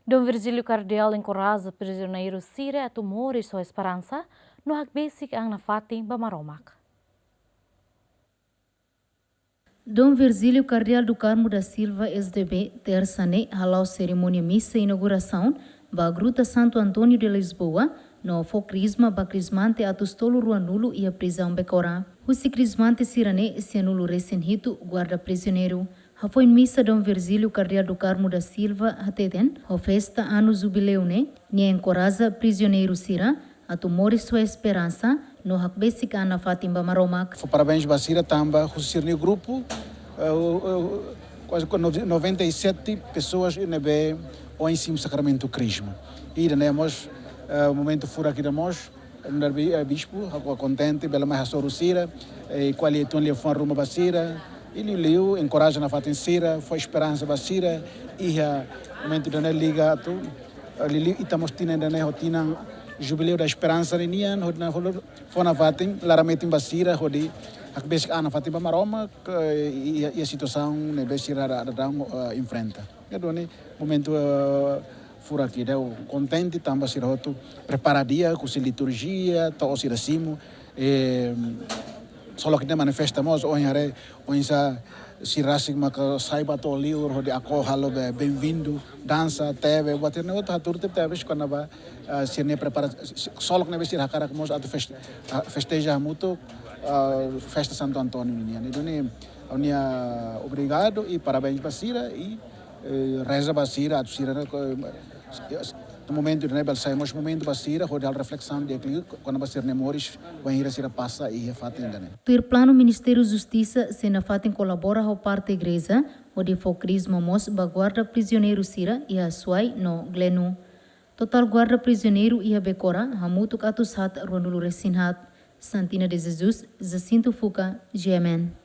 Dom Virgílio Cardial encoraja prisioneiro Síria a tomar sua esperança no hak basic ang nafating bamaromak. Dom Virgílio Cardial do Carmo da Silva, SDB, terça-ne, halau cerimônia missa inauguração, ba Gruta Santo Antônio de Lisboa, no focrisma ba crismante atostolo ruanulo e a prisão becora. O crismante sirane se anulo recém-rito guarda prisioneiro. Foi missa Dom Virgílio Cardial do Carmo da Silva, hateten, a festa ano jubileu ne, ne encoraja prisioneiro sira, a tomar sua esperança, no hak basic ana Fatimba Maromak. Parabéns Basira Tamba, o grupo, quase 97 pessoas nebe ou em cima sacramento crisma. E nós o momento fora aqui nós, no bispo, contente pela mais sorocira, e qual é tão lhe foi rumo Basira, ele leu, encoraja na Fatim Sira, foi esperança Basira, e o momento da liga tu, ele estamos tendo na rotina jubileu da esperança renian hodna fona Fatim laramete Basira hodi hak basic ana Fatim Maroma e a situação ne Basira da enfrenta. Então momento fura aqui deu contente tamba siroto preparadia com liturgia to siracimo só que manifestamos onhare onsa sirasig maka saiba to liur hodi ako halo bem-vindo dança teve bater na outra turte teve quando ba sirne prepara só que nebe sir hakara que mos ato festeja muito festa Santo Antônio nian. Então unia obrigado e parabéns Basira e reza Basira a Sira no momento de saímos momento Basira rodar reflexão de quando Basira memórias vai ir a Sira passa e a fato ainda. Ter plano Ministério Justiça se na fatem colabora com parte igreja onde focrismo mos guarda prisioneiro Sira e a suai no Glenu. Total guarda prisioneiro e a becora hamutuk atus hat ronulu resinhat Santina de Jesus Jacinto Fuca GMN.